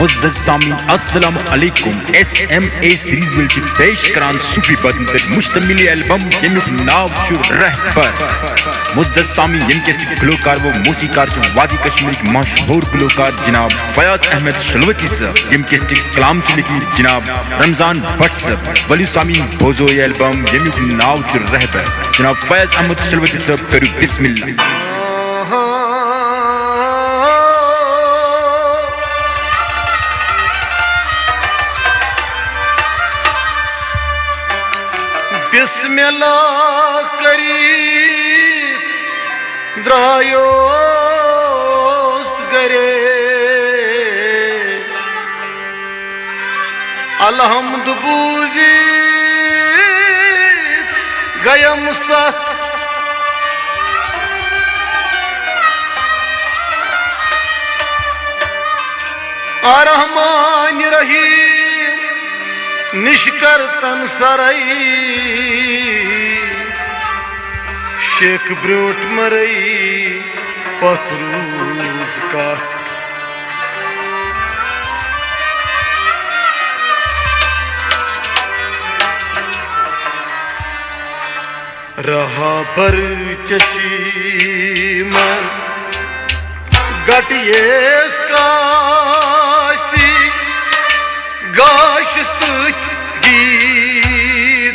मुअज़्ज़ज़ सामीन अस्सलाम अलैकुम SMA सीरीज विल पेश करान सूफी बदन पे मुश्तमिल एल्बम यमुक नाव छु रहबर मुअज़्ज़ज़ सामीन यमके गुलकार वो मौसीकार जो वादी कश्मीर के मशहूर गुलकार जनाब फयाज अहमद शलवती साहब यमके कलाम च लिखी जनाब रमजान भट्ट साहब वली सामीन बोजो ये एल्बम यमुक नाव छु रहबर जनाब फयाज अहमद शलवती साहब करू बिस्मिल्लाह। बिस्मिल्लाह करीत द्रायोस गरे अलहम्द बूजी गयम सत रहमान रहीम निष्कर तन सरई शेख ब्रोट मरई पथरूज कत रहा पर चशीमन गटियेस कासी गाश सुच दीदार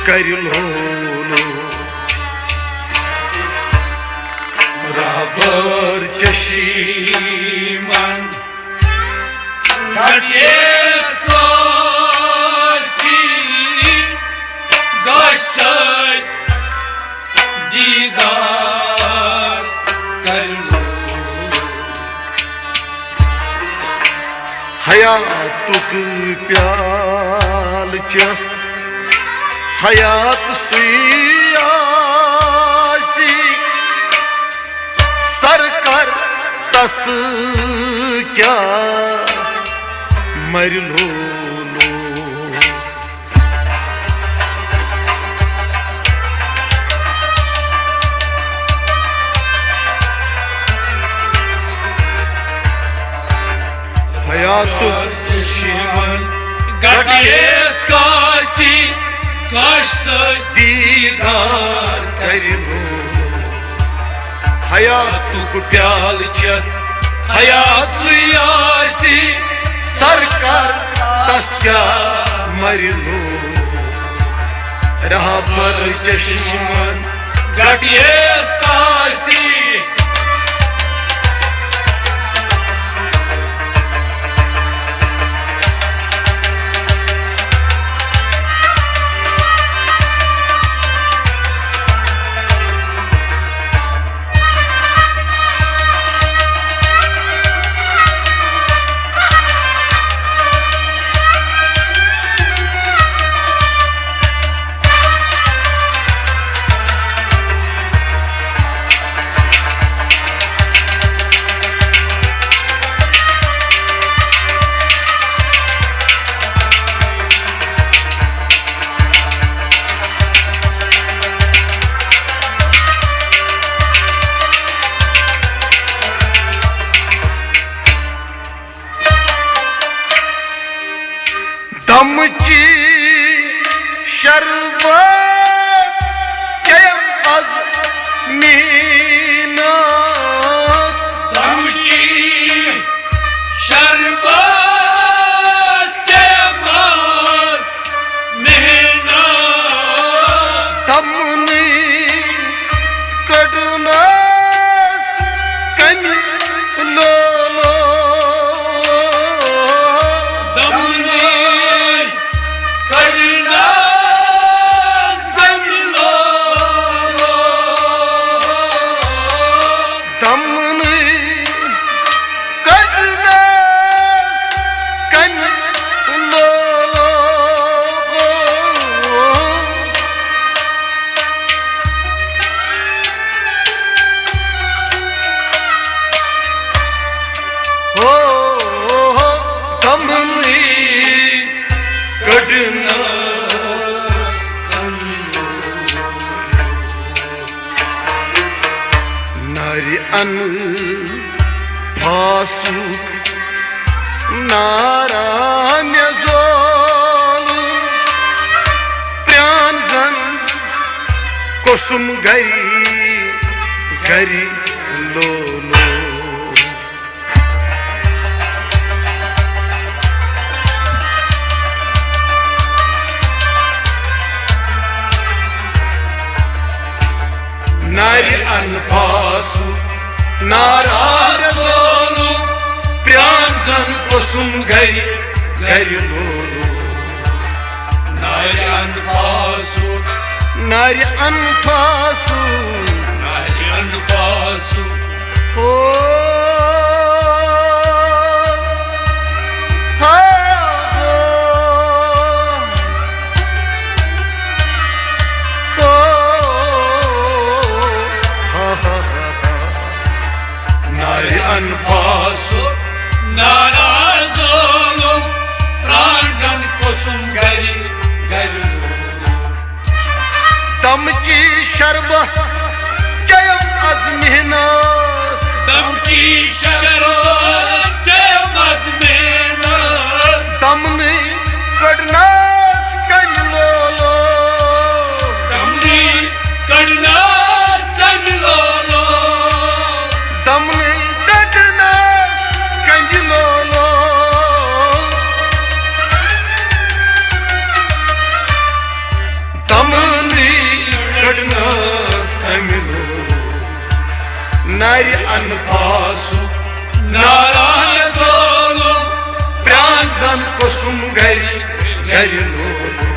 कर लो रहबर चशीमन गटियेस कासी गाश सुच दीदार कर लो हयातुक प्याल चत हयात सुयासी सरकर तस क्या मर लो हयातुक चशीमन गटियेस कासी गाश सुच दीदार कर लो हयातुक प्याल चत हयात सुयासी सरकार तस क्या मर लो रहा पर चशीमन गटियेस कासी दमची शरबत जयम अज मीनात दमची शरबत जयमत मेहनत दमनी कड़नास कमी लोलो अन फासूक कसुम गरी गरी लो लो नारी अनफासु नाराज लोलू प्यांजन कसुम गरी गरी लो लो नारी अनफासु नारी अनफासु नारी अनफासु हो नारी अनफासु नाराज लोलू प्रांजन कुसुम गरी गरी दमची शरबत जयम अज मेहनत दमची शरबत जयम अज मेहनत दमने कड़नास कन लोलो दमनी कड़नास कन लोलो दमने कड़नास कन लोलो दमने कड़नास कन लोलो नारी अनफासु नाराज लोलू प्रांजन कुसुम गरी गरी लोलो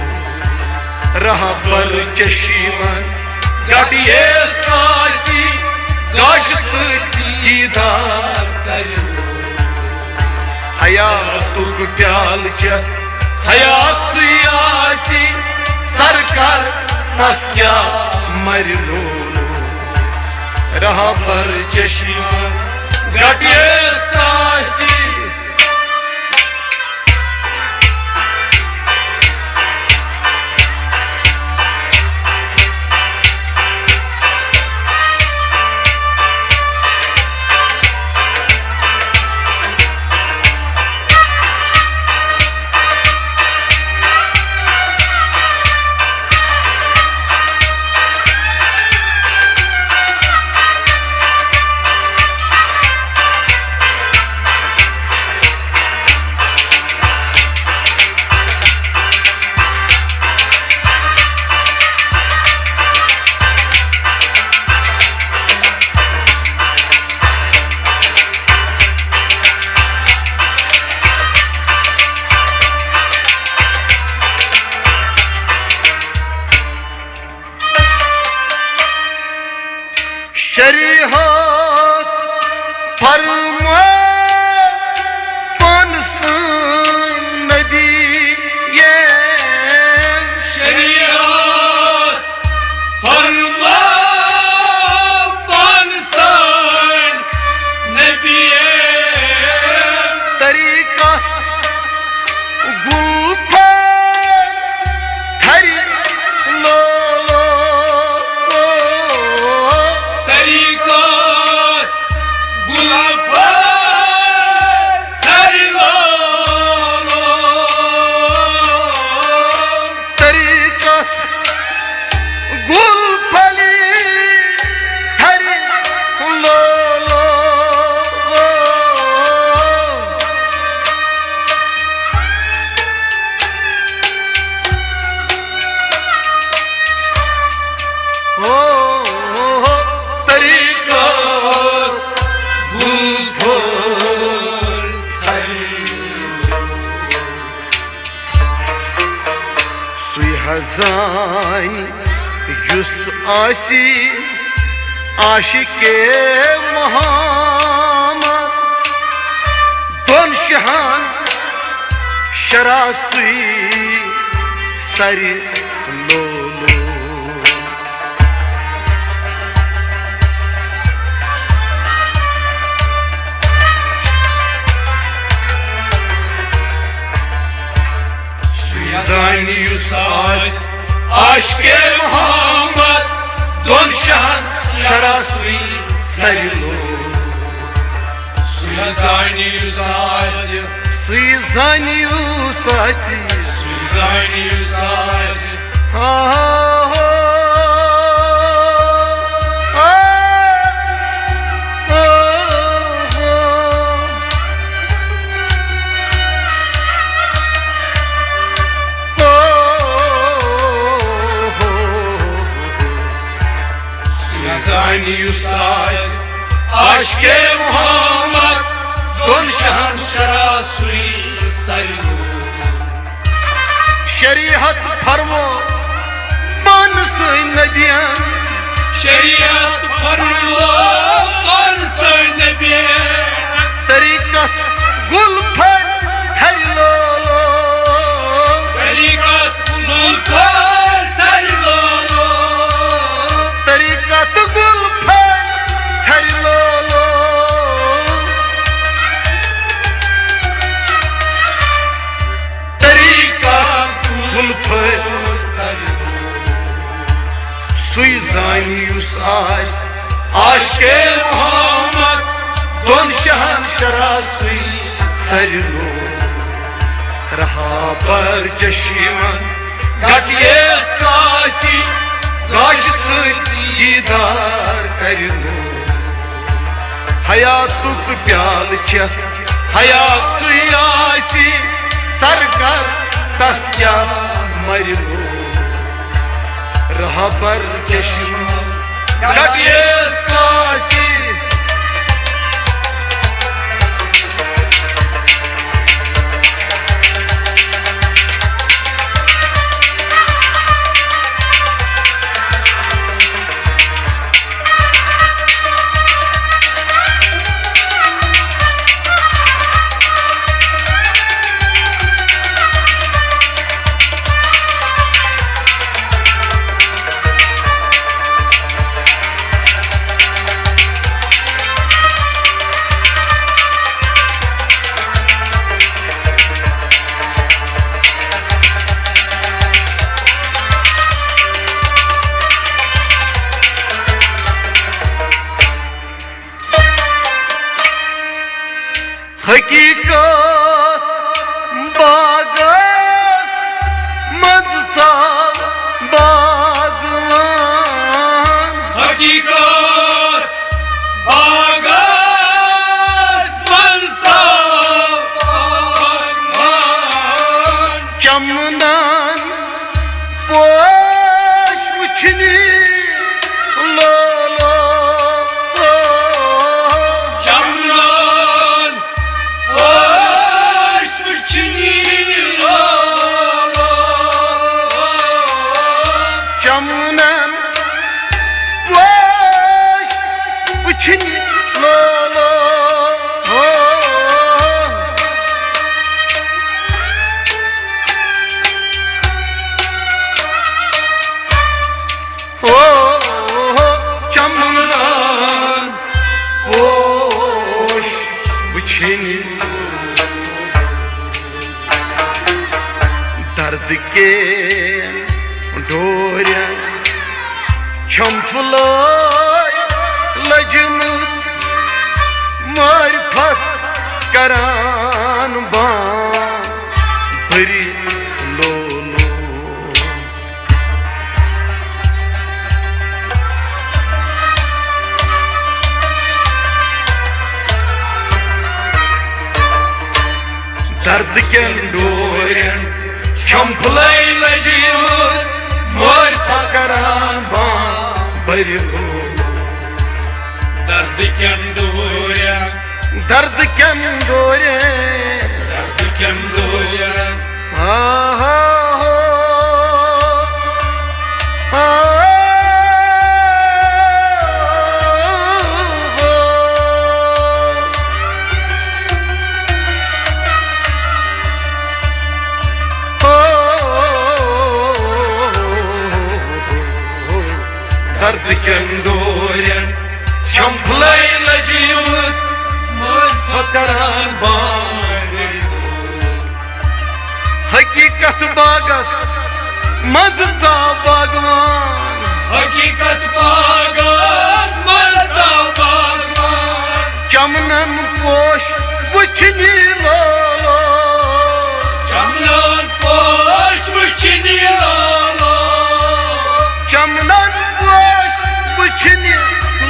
रहा पर चशीमन गटिए सासी गाश दीदार करी हयातुक प्याल च हयात सियासी सरकार तस क्या मर लो रहा पर चशीमन गटिए सासी शरीयत फरमा पानस नबी ये शरीयत फरमा पानसन नबिये तरीका गुलफान हरी लो लो तरीक़त गुलफान हरी लोलो तरीका गुलफली हरी लो लो ओ तरीका गुलफान सुई हजानी युस आसी आशिके मोहम्मद दोन शहान शरासुई सरी लो लो जानी युसास आशिके मोहम्मद दोन शहान शरासुई सरी लो जानी युसास सुई जानी सासी जानी युसास हा वनी युस आस आशिके मोहम्मद दोन शहंशाह सुई सरिलो शरीयत फरमो मान से नबियन शरीयत फरमो मान से नबियन तरीकत गुल फर खरलो तरीकत गुल फर खरलो तरीकत गुल फर खरलो तरीकत गुल फर सुई जानी युस आस आशिके मोहम्मद दोन शहंशाह सुई सरिलो रहा पर चश्मन घटियस काशी गाश दीदार करलो हयातुक प्याल चत हयात सुई आसी सरकार तस क्या मरलो रहा पर चश्मन घटियस काशी हकीकत बागस मजसा बागवान हकीकत बागस मनसा बागवान चमनन पोश उछनी लो लो चमनन पोश उछनी लो चमनन पोश उछनी लो लो चमनन पोश उछनी दर्द के डोरन छमफुलाय लजमत मारिफत करान बान भरी लो लो दर्द के डोरन छमफुलाई लजीमत मोर करान बान भरी लो दर्द कंदूरिया दर्द के डोरे दर्द कंदूरिया आहा हो दर्द कंदोरन छमफुलाई लजीमत मोर करान बान हकीकत बागस मजसा बागवान हकीकत बागस मजसा बागवान चमनन पोश वुछनी लो लो चमनन पोश वुछनी लो लो चमनन पोश वुछनी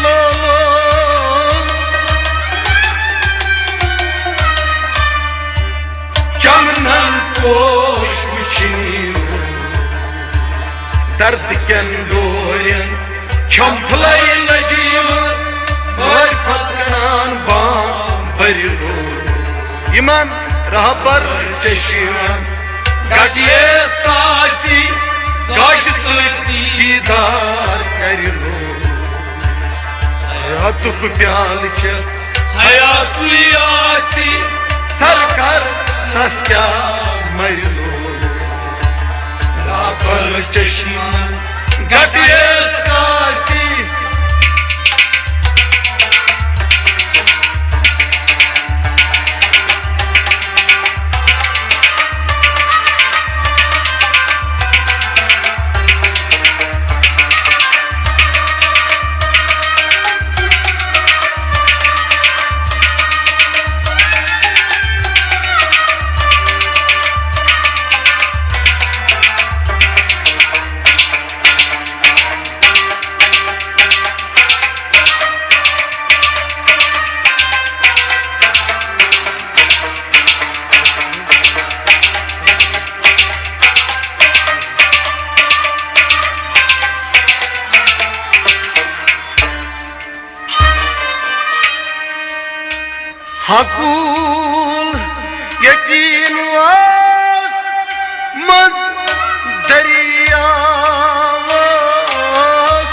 लो लो चमनन पोश वुछनी दर्द कंदोरन छमफुलाई लजी Karvan bam barilo İman rahbar çeşiman Gadiyes kasi Gaşısı didar karilo Hayatuk pyalça Hayat siyasi Sarkar taskya marilo Rahbar çeşman Gadiyes kasi Hakul yakin was maz derya was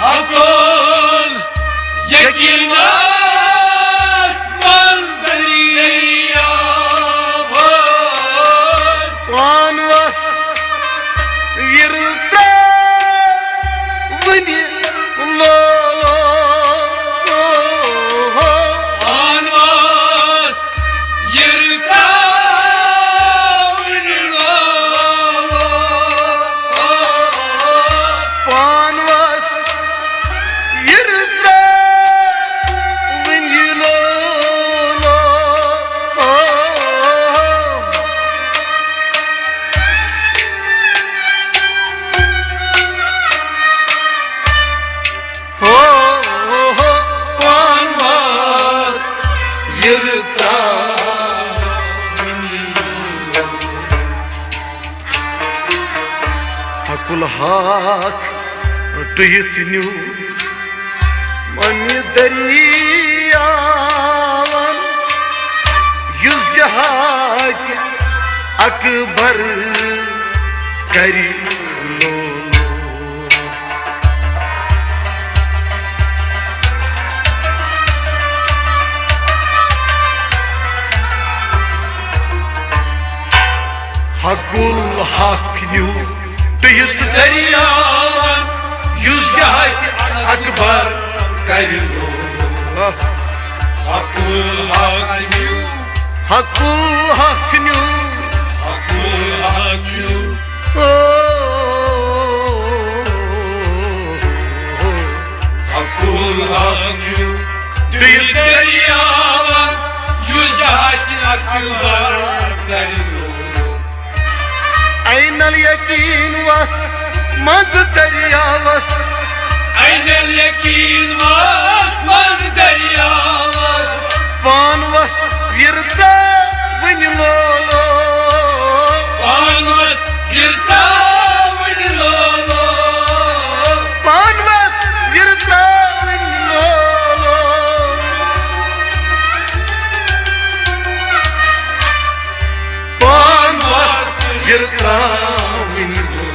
Hakul yakin asmaz deriya var Pan was yirta vini lo Anvas yırta vınla Pan was yirta vini lo Anvas yırta Hakul hak tuyit nu mani dariyavan yüz cihat akbar kari lo Hakul hak nu tuyit deriyavan yüz cihat akbar kari lo Hakul hakyu Hakul hak nu Hakul hakyu Hakul hakyu Düğün deriyavan Yüzcahatin akıllar Garilu Aynal yakin was maz derya was Aynel yakin vas Vaz derya vas Pan was virda vini lo Vanvas yırta Vınlolo Pan was virda vini lo Pan was virda vini lo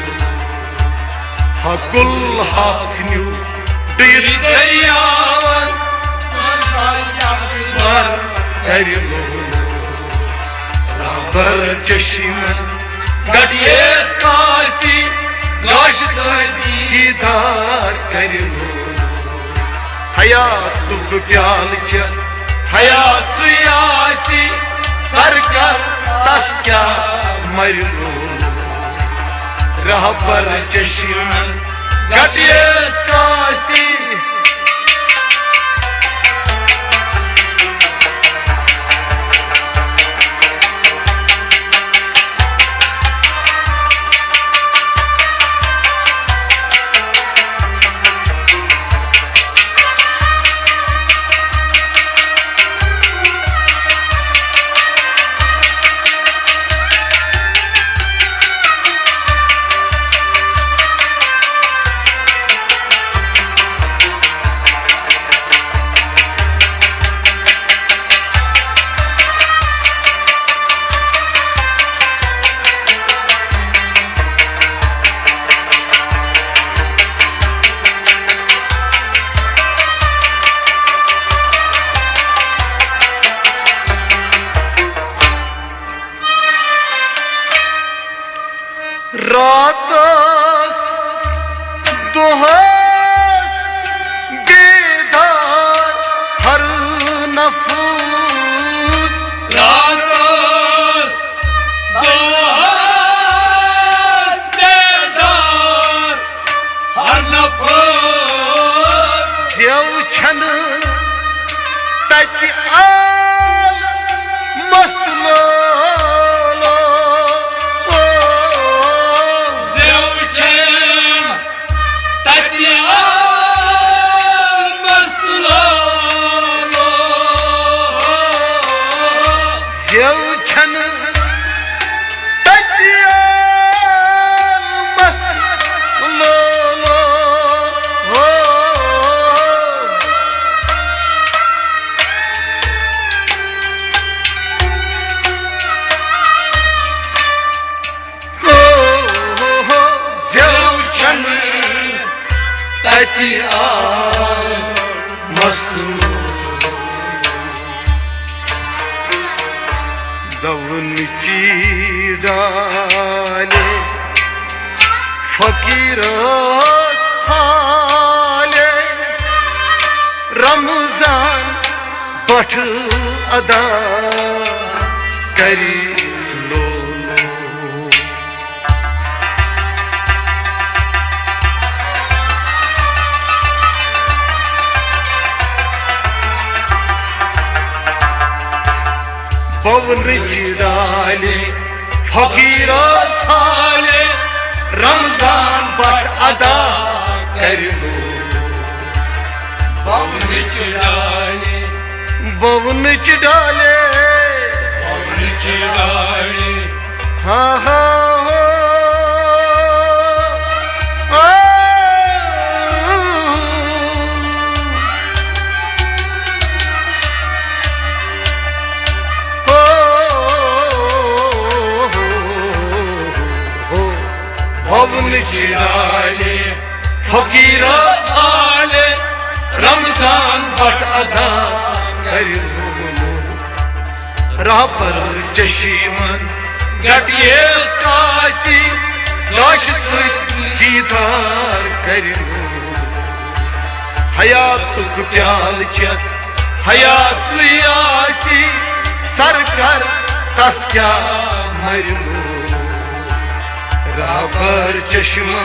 Hakul hak nu Bir dir deriyavan Var karilo Rahbar çeşimen Gadiyes kasi Gaş sadi दीदार कर लो हयात तुक प्याल च Hayat siyasi सरकार तस क्या मर लो रहबर चश्म Gadiyes kasi तति आय मस्त दवन की डाले फकीर हाले रमजान बठ अदा करी लो पवन डाले फकीर साले रमजान बट अदा कर लो पवन डाले पवन डाले हाँ हाँ पवन डाले फकीर साले रमजान बट अदा कर लो राह पर चशीमन गटिए काशी लाश दीदार कर लो हयात प्याल चख हयात सुयासी सर कर तस क्या मर लो राह पर चश्मा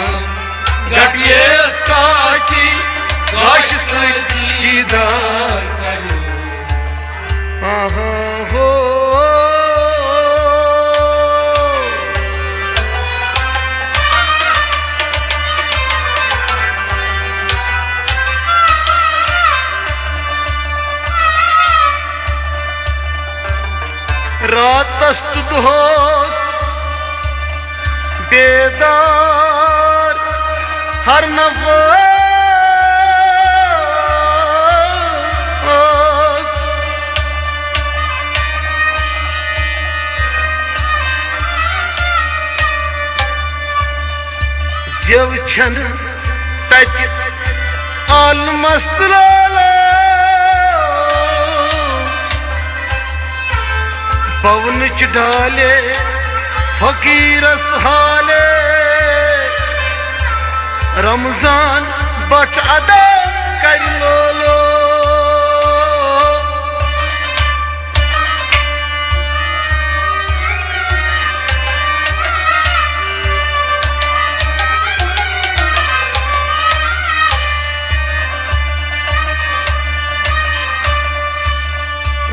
गटिए काशी लाश दीदार कर लो हो रातस्त दोस बेदार हर नफस जेव छन तत आल मस्त लाला पवन डाले फकीरस हाले रमजान बट अदा कर लो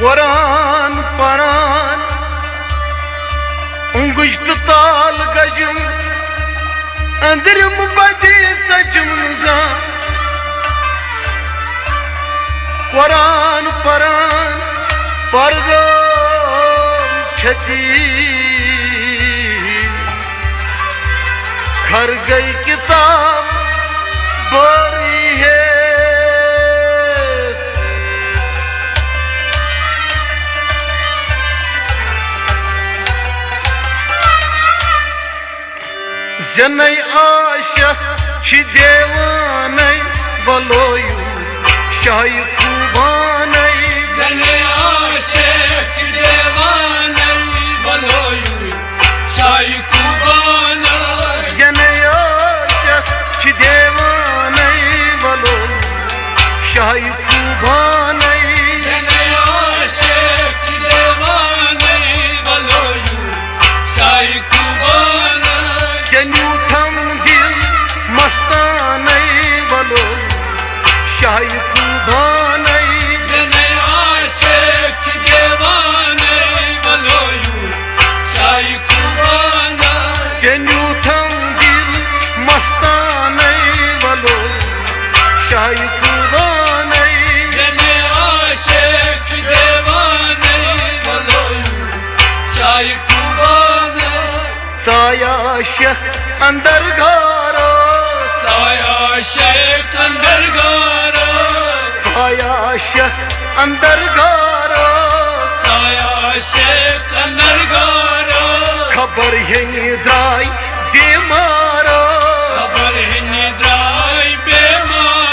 कुरान परान गुश्त ताल गजम अंदरम बदी सजम जा कुरान परान परगो छती खर गई किताब बोरी है जनई आशक छि देवानई बलोयू शाही खूबानई जनई आशक छि देवानई बलोयू शाही खूबानई जनई आशक छि देवानई बलोयू शाही खूबानई जनई आशक छि देवानई बलोयू शाही खूबानई जन्यू थम दिल मस्तानई बलो शाही खूबानई जनई आशक छि देवानई बलोयू शाही खूबानई जन्यू थम दिल मस्तानई बलो शाही खूबानई जनई आशक छि देवानई बलोयू शाही खूबानई साया शेख अंदर गारो साया शेख अंदर गारो साया शेख अंदर गारो साया शेख अंदर गारो खबर है निद्राई बीमारो खबर है निद्राई बेमार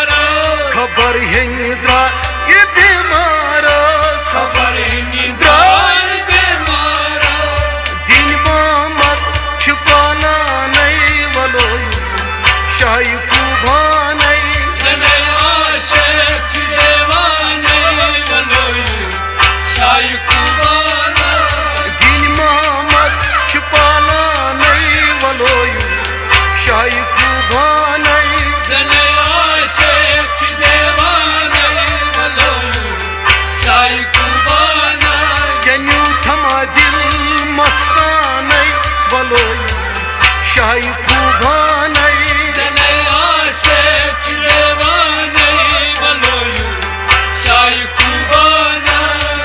शाही खूबाने जने आशिक देवाने बलोयू शाही खूबाना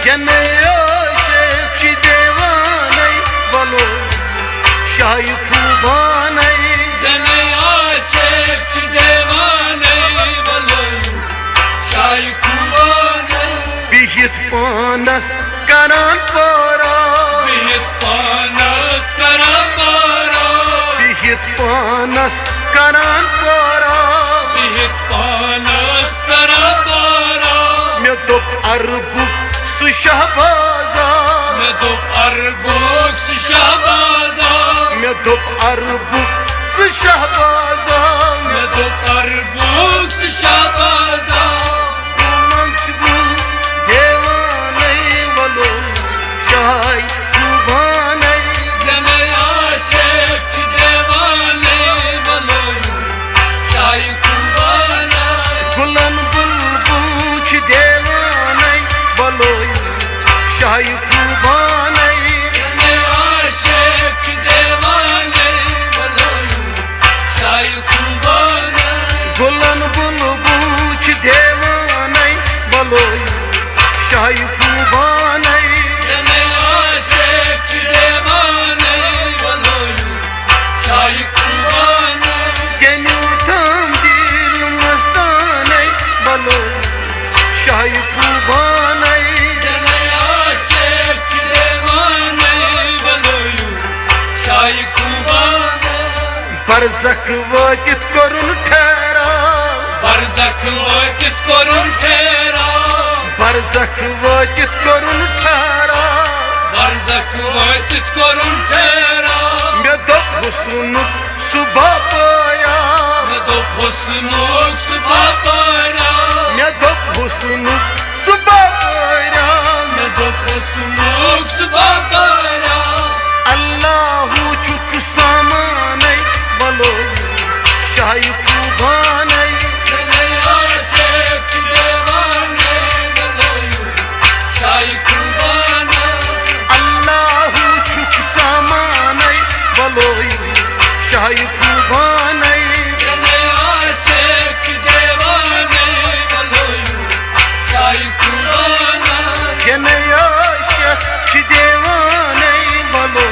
जने आशिक देवाने बोलो शाही खूबाने जने आशिक देवाने बलोयू शाही खूबाना बिहित पानस करान पारा बिहित पानस करा पारा बिहित पानस करान पारा बिहित पानस करा पारा मे दोप अरबुक सु शहबाजा मैं दो अरबोक शहबाजा मे दोप अरबुक सु शहबाजा मैं दो अरबोक शहबाजा मंचबुल देवाने बोलो शाही खूबाने जने आशिक देवाने बलोयू शाही खूबाना गुलन बुलबुल छ देवाने बोलो शाही खूबाने जने आशिक देवाने बलोयू शाही खूबाना गुलन बुलबुल छ देवाने बोलो शाही खूबाने जने आशिक देवाने बलोयू शाही खूबाना जनु थम दिल मस्ताने बोलो शाही खूबाने जने आशिक देवाने बलोयू शाही खूबाना बरज़ख वातित करुन ठहरा बरज़ख वातित करुन ठहरा बरज़ख वातित करुन ठहरा बरज़ख वातित करुन ठहरा मे दोप हुस्न सुबह पाया मैं दो हुस्नोक सुबह पारा मे दोप हुस्न सुबह पाया मैं दो हुस्नोक सुबह पारा अल्लाहु चुक सामाने बोलो शाही खूबाने जने आशिक देवाने बलोयू शाही खूबाना अल्लाहु चुक सामाने बोलो शाही खूबाने जने आशिक देवाने बलोयू शाही खूबाना जने आशिक देवाने बोलो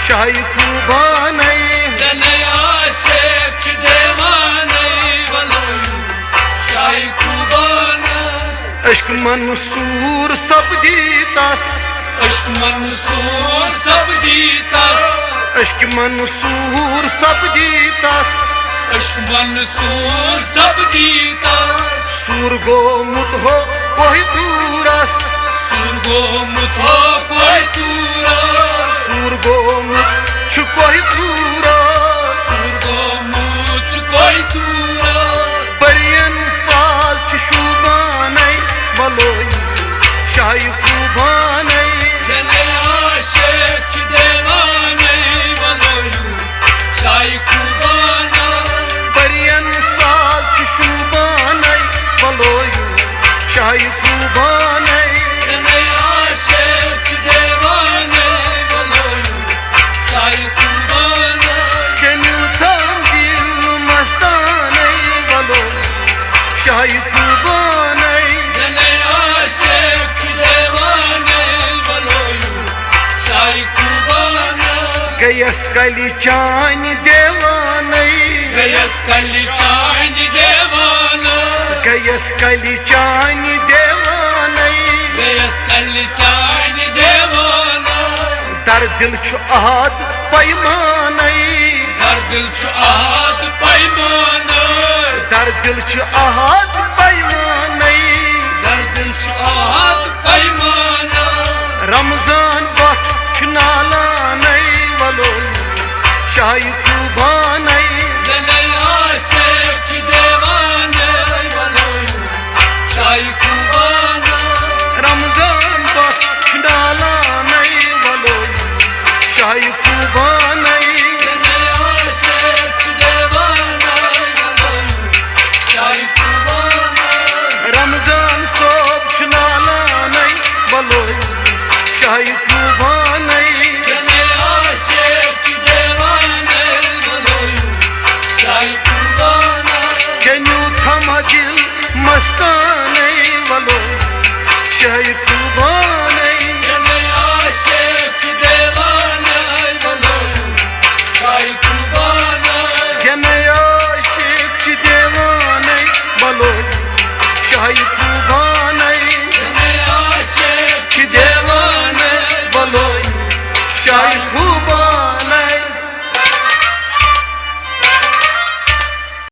शाही खूबाने जने आशिक देवाने बलोयू शाही खूबाना इश्क मंसूर सब दीतास इश्क मंसूर सब दीतास इश्क मंसूर सब दीतास इश्क मंसूर सब दीतास सूर गोमुत हो कोई दूरस सुरगो मुथो कोई तूरा सूर गोमुत छु कोई दूरस सुरगो मुझ कोई तूरा परियन साज छु शुबाने बोलो शाही खूबाने जने आशिक देवाने बलोयू शाही खूबाना परियन साज छु शुबाने बोलो शाही खूबाने जने आशिक देवाने बलोयू शाही खूबाना जनु थम दिल मस्ताने बोलो शाही खूबाने जने आशिक देवाने बलोयू शाही खूबाना गयस कली चान देवाने गयस कली चांद देवाना गयस कली चान देवाने गयस कली चांद देवाना दर दिल छु आहत पैमाने दर दिल छु आहत पैमाना दर दिल छु आहत पैमाने दर दिल छु आहत पैमाना रमजान बट छु नालाने बोलो शाही खूबाने जने आशिक देवाने बलोयू शाही खूबाना रमजान बट छु नालाने बोलो शाही खूबाने जने आशिक देवाने बलोयू शाही खूबाना रमजान सोब छु नालाने बोलो शाही खूबाने जने आशिक देवाने शनु थमा दिल मस्ताने वलो शाही खुबाने जने आशिक दीवाना बोलो शाही कुर्बाना जन आशिक दीवाने वलो शाही